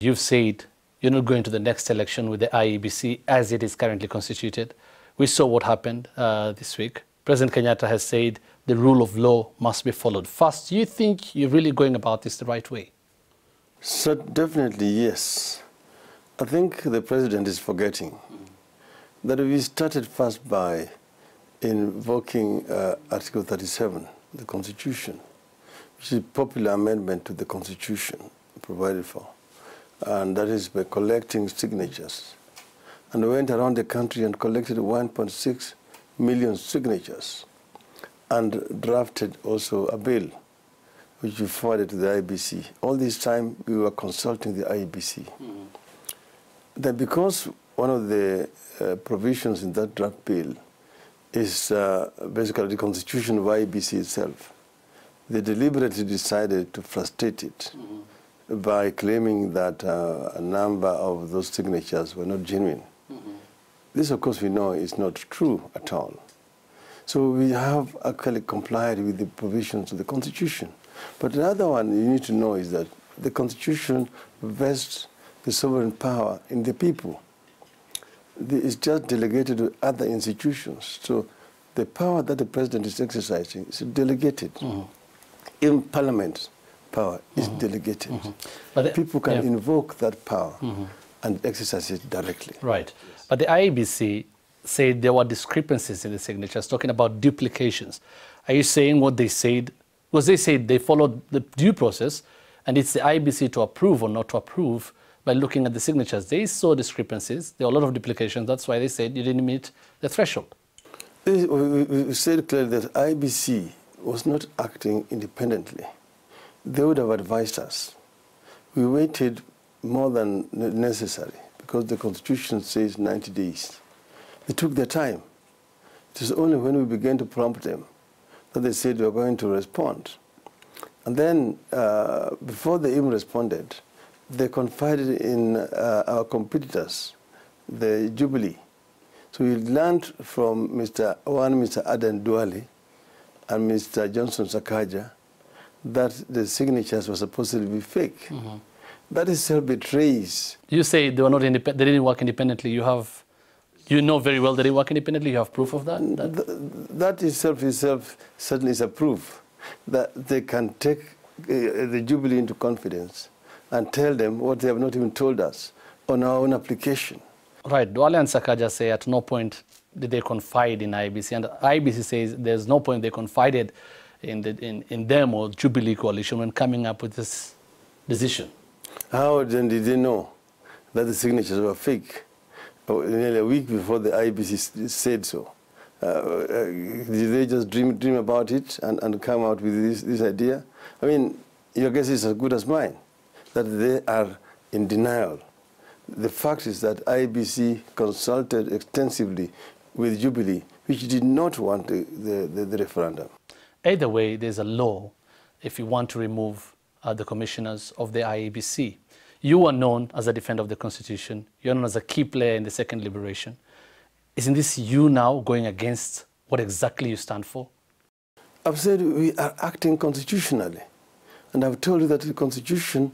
You've said you're not going to the next election with the IEBC as it is currently constituted. We saw what happened this week. President Kenyatta has said the rule of law must be followed. First, do you think you're really going about this the right way? So definitely, yes. I think the president is forgetting that we started first by invoking Article 37, the Constitution, which is a popular amendment to the Constitution provided for. And that is by collecting signatures. And we went around the country and collected 1.6 million signatures and drafted also a bill which we forwarded to the IEBC. All this time we were consulting the IEBC. That because one of the provisions in that draft bill is basically the constitution of IEBC itself, they deliberately decided to frustrate it by claiming that a number of those signatures were not genuine. This, of course, we know is not true at all. So we have actually complied with the provisions of the Constitution. But the other one you need to know is that the Constitution vests the sovereign power in the people. It's just delegated to other institutions. So the power that the president is exercising is delegated. Even Parliament's power is delegated. But people can invoke that power and exercise it directly. Right. But the IEBC said there were discrepancies in the signatures, talking about duplications. Are you saying what they said? Because they said they followed the due process, and it's the IEBC to approve or not to approve by looking at the signatures. They saw discrepancies. There were a lot of duplications. That's why they said you didn't meet the threshold. We said clearly that IEBC was not acting independently. They would have advised us. We waited more than necessary because the Constitution says 90 days. They took their time. It was only when we began to prompt them that they said we were going to respond. And then, before they even responded, they confided in our competitors, the Jubilee. So we learned from Mr. Aden Duale and Mr. Johnson Sakaja that the signatures were supposed to be fake. That itself betrays. You say they were not independent, they didn't work independently. You know very well they didn't work independently. You have proof of that? That itself certainly is a proof that they can take the Jubilee into confidence and tell them what they have not even told us on our own application. Right. Duale and Sakaja say at no point did they confide in IEBC, and IEBC says there's no point they confided in them or Jubilee coalition when coming up with this decision. How then did they know that the signatures were fake? Nearly a week before the IEBC said so. Did they just dream about it and come out with this idea? I mean, your guess is as good as mine, that they are in denial. The fact is that IEBC consulted extensively with Jubilee, which did not want the referendum. Either way, there's a law if you want to remove the commissioners of the IEBC. You are known as a defender of the Constitution. You're known as a key player in the second liberation. Isn't this you now going against what exactly you stand for? I've said we are acting constitutionally. And I've told you that the Constitution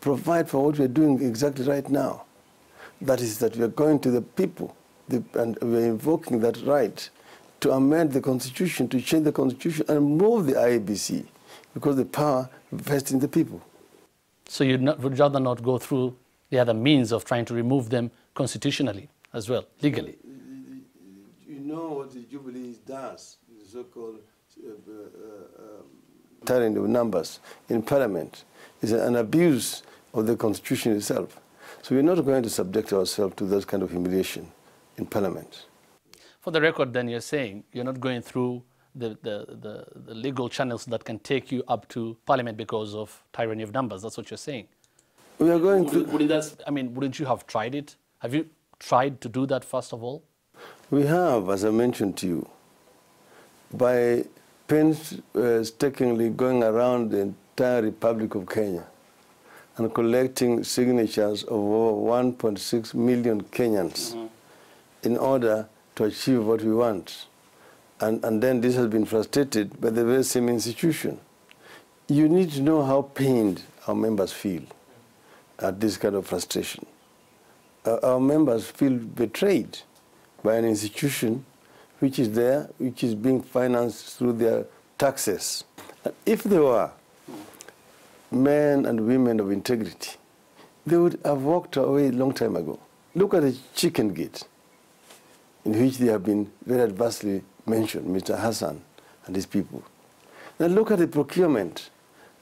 provides for what we're doing exactly right now. That is that we are going to the people and we're invoking that right to amend the Constitution, to change the Constitution and move the IEBC because the power vests in the people. So you'd rather not go through the other means of trying to remove them constitutionally as well, legally? You know what the Jubilee does, the so-called tyranny of numbers in Parliament, is an abuse of the Constitution itself. So we're not going to subject ourselves to that kind of humiliation in Parliament. For the record, then, you're saying you're not going through the legal channels that can take you up to Parliament because of tyranny of numbers. That's what you're saying. We are going to... wouldn't you have tried it? Have you tried to do that first of all? We have, as I mentioned to you, by painstakingly going around the entire Republic of Kenya and collecting signatures of over 1.6 million Kenyans in order to achieve what we want. And then this has been frustrated by the very same institution. You need to know how pained our members feel. at this kind of frustration. Our members feel betrayed by an institution which is there, which is being financed through their taxes. And if they were men and women of integrity, they would have walked away a long time ago. Look at the chicken gate, in which they have been very adversely mentioned, Mr. Hassan and his people. Then look at the procurement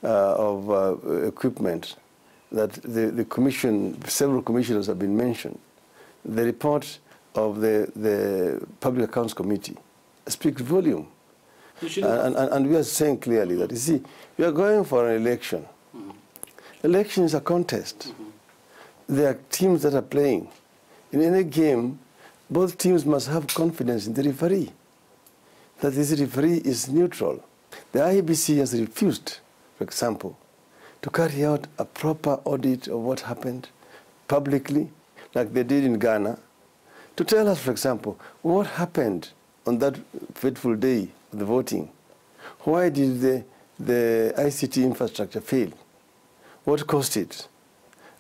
of equipment that the commission, several commissioners have been mentioned. The report of the Public Accounts Committee speaks volume. And we are saying clearly that, you see, we are going for an election. Election is a contest. There are teams that are playing. In any game, both teams must have confidence in the referee, that this referee is neutral. The IEBC has refused, for example, to carry out a proper audit of what happened publicly, like they did in Ghana, to tell us, for example, what happened on that fateful day of the voting. Why did the ICT infrastructure fail? What caused it?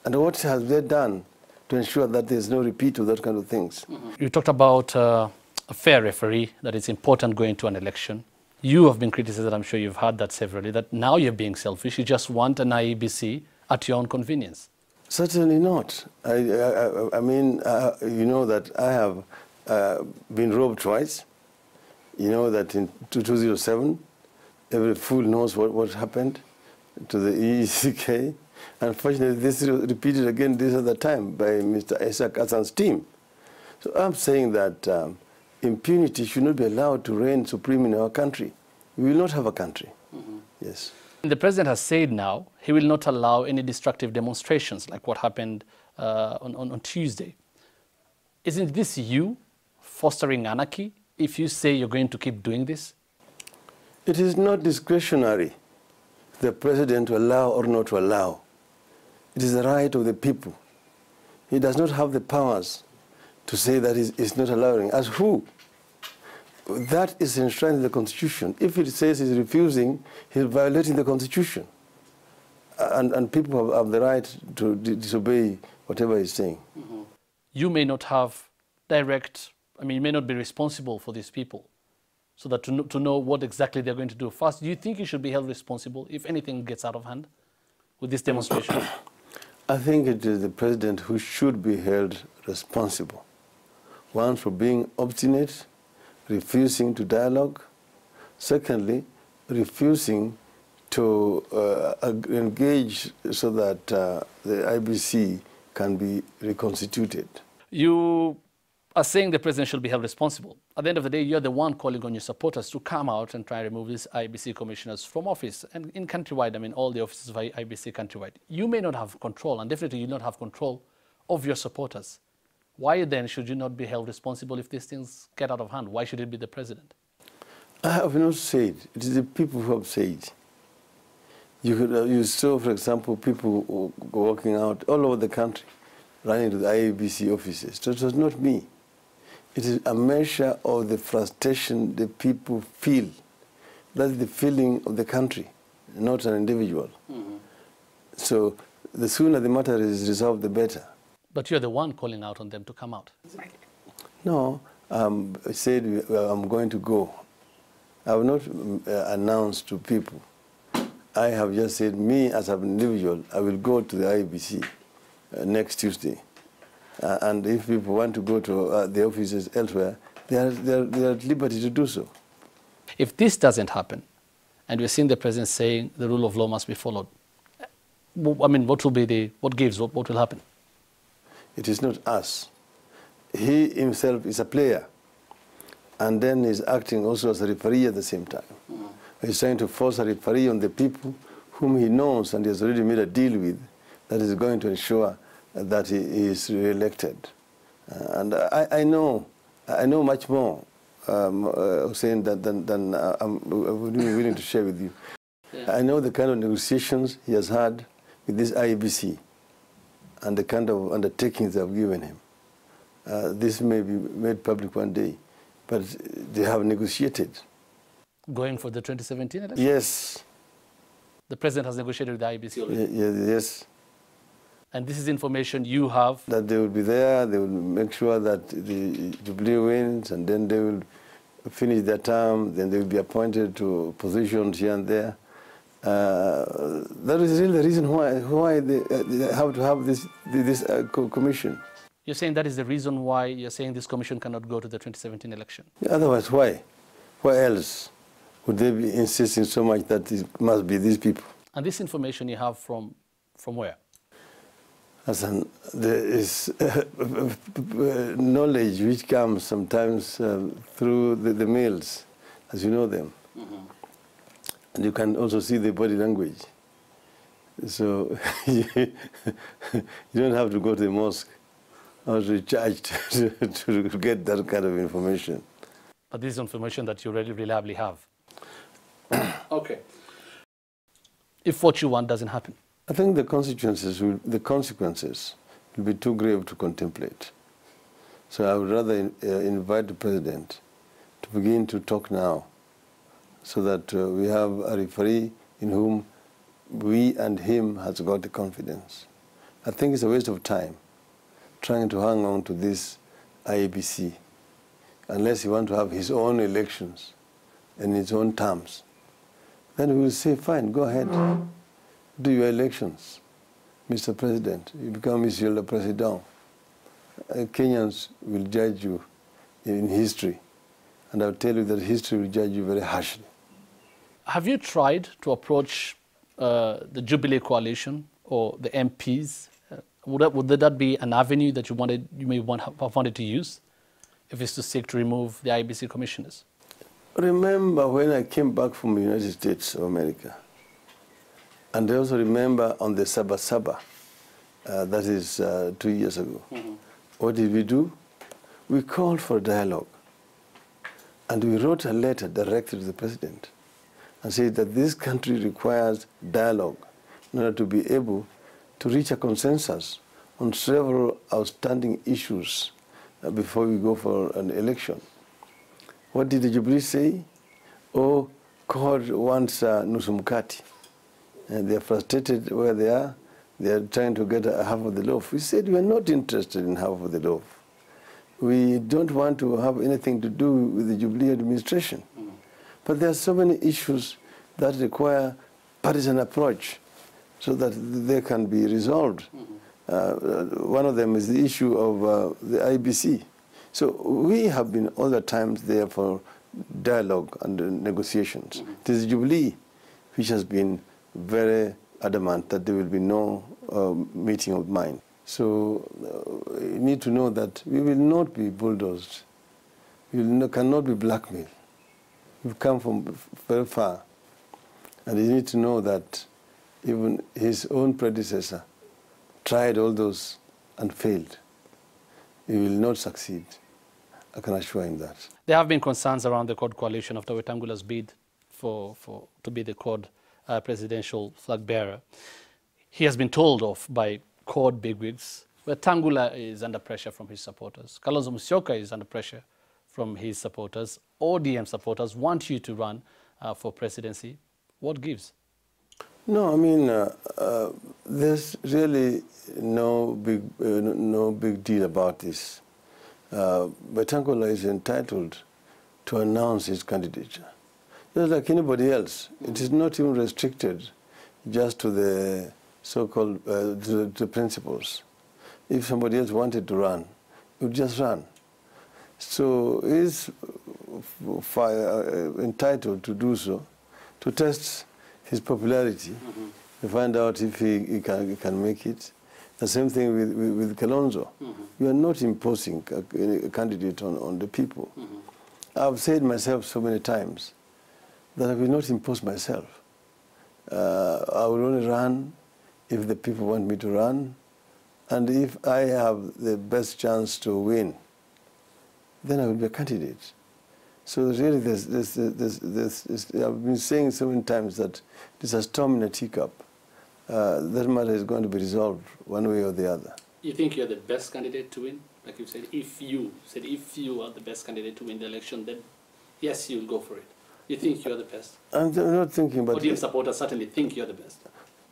And what has they done to ensure that there's no repeat of that kind of things? You talked about a fair referee, that it's important going to an election. You have been criticized, I'm sure you've heard that severally, that now you're being selfish. You just want an IEBC at your own convenience. Certainly not. I mean, you know that I have been robbed twice. You know that in 2007, every fool knows what happened to the EECK. Unfortunately, this is repeated again this other time by Mr. Isaac Hassan's team. So I'm saying that impunity should not be allowed to reign supreme in our country. We will not have a country. Yes. The president has said now he will not allow any destructive demonstrations like what happened on Tuesday. Isn't this you fostering anarchy if you say you're going to keep doing this? It is not discretionary, the president to allow or not to allow. It is the right of the people. He does not have the powers to say that he's not allowing. As who? That is enshrined in the Constitution. If it says he's refusing, he's violating the Constitution. And people have the right to disobey whatever he's saying. You may not have direct, you may not be responsible for these people, so that to know what exactly they're going to do. First, do you think you should be held responsible if anything gets out of hand with this demonstration? I think it is the president who should be held responsible. One, for being obstinate, refusing to dialogue. Secondly, refusing to engage so that the IBC can be reconstituted. You are saying the president should be held responsible. At the end of the day, you're the one calling on your supporters to come out and try and remove these IEBC commissioners from office. And in countrywide, all the offices of IEBC countrywide. You may not have control, and definitely you not have control of your supporters. Why then should you not be held responsible if these things get out of hand? Why should it be the president? I have not said. It is the people who have said. You saw, for example, people walking out all over the country, running to the IEBC offices. So it was not me. It is a measure of the frustration the people feel. That's the feeling of the country, not an individual. So the sooner the matter is resolved, the better. But you're the one calling out on them to come out. No, I said I'm going to go. I have not announced to people. I have just said, me as an individual, I will go to the IEBC next Tuesday. And if people want to go to the offices elsewhere, they are at liberty to do so. If this doesn't happen, and we're seeing the president saying the rule of law must be followed, what will happen? It is not us. He himself is a player, and then he's acting also as a referee at the same time. He's trying to force a referee on the people whom he knows and he has already made a deal with that is going to ensure that he is re-elected. And I know much more, Hussein, than I'm willing to share with you. Yeah. I know the kind of negotiations he has had with this IEBC and the kind of undertakings they have given him. This may be made public one day, but they have negotiated. Going for the 2017 election? Yes. The president has negotiated with the IEBC already? Yes. And this is information you have? That they will be there, they will make sure that the Jubilee wins, and then they will finish their term, then they will be appointed to positions here and there. That is really the reason why they have to have this commission. You're saying that is the reason why you're saying this commission cannot go to the 2017 election? Otherwise, why? Why else would they be insisting so much that it must be these people? And this information you have from where? There is knowledge which comes sometimes through the mails, as you know them. Mm-hmm. And you can also see the body language. So you don't have to go to the mosque or to church to get that kind of information. But this is information that you really reliably have. Okay. If what you want doesn't happen? I think the consequences will be too grave to contemplate. So I would rather invite the president to begin to talk now, so that we have a referee in whom we and him has got the confidence. I think it's a waste of time trying to hang on to this IEBC unless he wants to have his own elections in his own terms. Then we will say, fine, go ahead, do your elections, Mr. President. You become Monsieur le Président. Kenyans will judge you in history, and I'll tell you that history will judge you very harshly. Have you tried to approach the Jubilee coalition or the MPs? Would that be an avenue that you may have wanted to use if it's to seek to remove the IEBC commissioners? Remember when I came back from the United States of America, and I also remember on the Saba, that is 2 years ago. Mm-hmm. What did we do? We called for dialogue, and we wrote a letter directed to the president and said that this country requires dialogue in order to be able to reach a consensus on several outstanding issues before we go for an election. What did the Jubilee say? Oh, God wants Nusumkati. And they are frustrated where they are. They are trying to get half of the loaf. We said we are not interested in half of the loaf. We don't want to have anything to do with the Jubilee administration. Mm. But there are so many issues that require partisan approach so that they can be resolved. Mm-hmm. One of them is the issue of the IEBC. So we have been all the times there for dialogue and negotiations. Mm-hmm. It is Jubilee which has been very adamant that there will be no meeting of mind. So you need to know that we will not be bulldozed. We cannot be blackmailed. We've come from very far. And you need to know that even his own predecessor tried all those and failed. He will not succeed. I can assure him that. There have been concerns around the CORD coalition after Wetangula's bid to be the CORD presidential flag bearer. He has been told off by CORD bigwigs. Wetangula is under pressure from his supporters. Kalonzo Musyoka is under pressure from his supporters. ODM supporters want you to run for presidency. What gives? No, I mean, there's really no big deal about this. Wetangula is entitled to announce his candidature. Just like anybody else. It is not even restricted just to the so-called to the principles. If somebody else wanted to run, he would just run. So he's entitled to do so, to test his popularity, mm-hmm. to find out if he can make it. The same thing with Kalonzo. Mm-hmm. You are not imposing a candidate on the people. Mm-hmm. I've said myself so many times that I will not impose myself. I will only run if the people want me to run, and if I have the best chance to win, then I will be a candidate. So really, I've been saying so many times that there's a storm in a teacup. That matter is going to be resolved one way or the other. You think you're the best candidate to win? Like you said, if you are the best candidate to win the election, then yes, you'll go for it. You think you're the best? I'm not thinking about it. ODM supporters certainly think you're the best.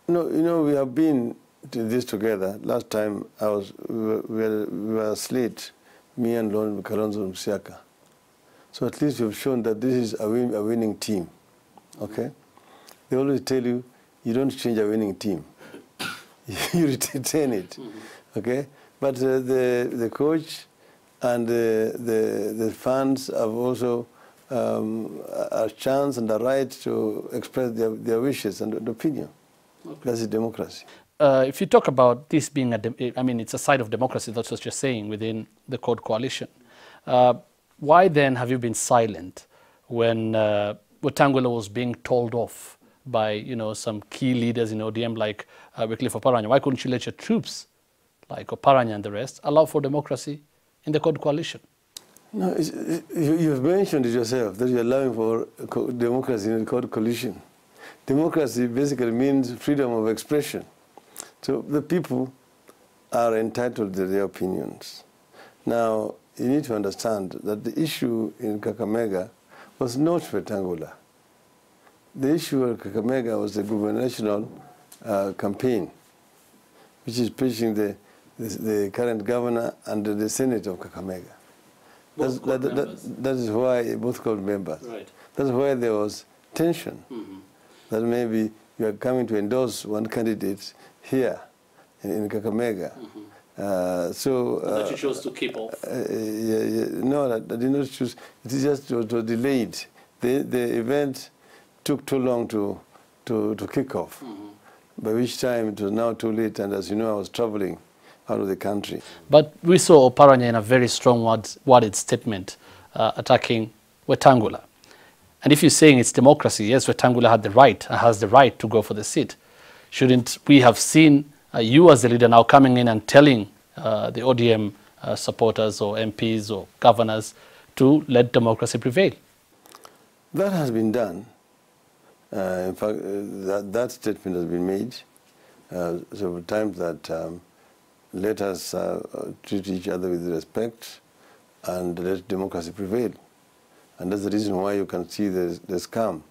No, you know, we have been this together. Last time we were slate, me and Kalonzo Musyoka. So at least we've shown that this is a winning team. Okay? They always tell you, you don't change a winning team. You retain it. Okay? But the coach and the fans have also a chance and a right to express their wishes and opinion. Okay. That's democracy. If you talk about this being I mean, it's a side of democracy, that's what you're saying, within the CORD coalition. Why then have you been silent when Wetangula was being told off by, you know, some key leaders in ODM like Wycliffe Oparanya? Why couldn't you let your troops, like Oparanya and the rest, allow for democracy in the CORD coalition? No, you've mentioned it yourself, that you're allowing for democracy in the CORD coalition. Democracy basically means freedom of expression. So the people are entitled to their opinions. Now, you need to understand that the issue in Kakamega was not Wetangula. The issue of Kakamega was the gubernatorial campaign, which is pushing the current governor and the Senate of Kakamega. That is why both CORD members. Right. That's why there was tension. That maybe you are coming to endorse one candidate here in Kakamega. That you chose to keep off? No, I did not choose. It is just to delayed. The event took too long to kick off, by which time it was now too late, and as you know, I was traveling out of the country. But we saw Oparanya in a very strong worded statement attacking Wetangula. And if you're saying it's democracy, yes, Wetangula had the right, has the right to go for the seat. Shouldn't we have seen you as the leader now coming in and telling the ODM supporters or MPs or governors to let democracy prevail? That has been done. In fact, that statement has been made several times, that let us treat each other with respect and let democracy prevail. And that's the reason why you can see the scam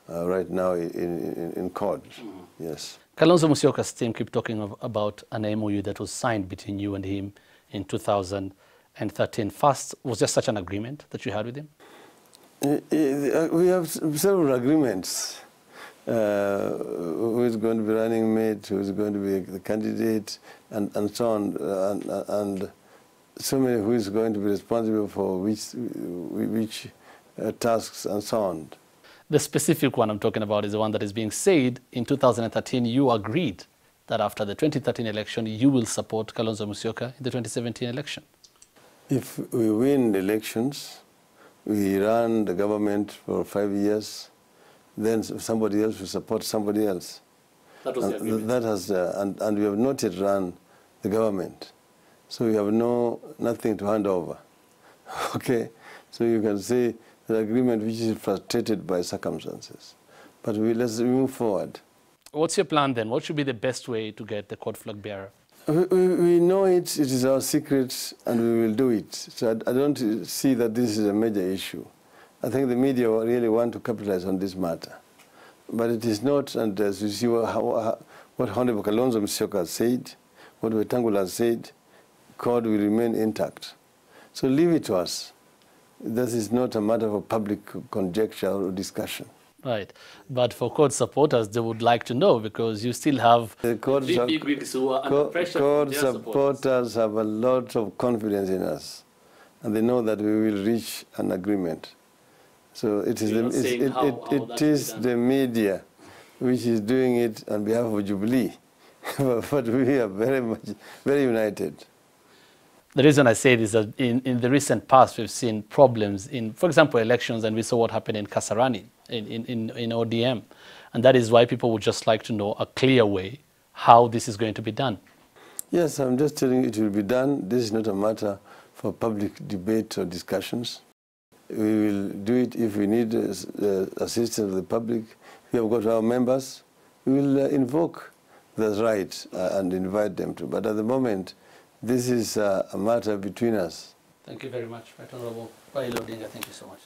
right now in CORD. Yes. Kalonzo Musyoka's team keep talking about an MOU that was signed between you and him in 2013. First, was there such an agreement that you had with him? We have several agreements. Who is going to be running mate, who is going to be the candidate, and so on, and so many who is going to be responsible for which tasks and so on. The specific one I'm talking about is the one that is being said in 2013 you agreed that after the 2013 election you will support Kalonzo Musyoka in the 2017 election. If we win elections, we run the government for 5 years, then somebody else will support somebody else. That was the agreement. That has, and we have not yet run the government. So we have nothing to hand over. Okay? So you can say the agreement which is frustrated by circumstances. But let's move forward. What's your plan then? What should be the best way to get the CORD flag bearer? We know it is our secret, and we will do it. So I don't see that this is a major issue. I think the media really want to capitalize on this matter. But it is not, and as you see what Honorable Kalonzo Musyoka has said, what Wetangula has said, CORD will remain intact. So leave it to us. This is not a matter of public conjecture or discussion. Right. But for CORD supporters, they would like to know, because you still have the big wigs who are under pressure. CORD supporters have a lot of confidence in us, and they know that we will reach an agreement. So it is the media which is doing it on behalf of Jubilee, but we are very united. The reason I say this is that in the recent past, we've seen problems in, for example, elections, and we saw what happened in Kasarani, in ODM. And that is why people would just like to know a clear way how this is going to be done. Yes, I'm just telling you it will be done. This is not a matter for public debate or discussions. We will do it if we need assistance of the public. We have got our members. We will invoke the right and invite them to. But at the moment, this is a matter between us. Thank you very much, Right Honorable Raila Odinga. Thank you so much.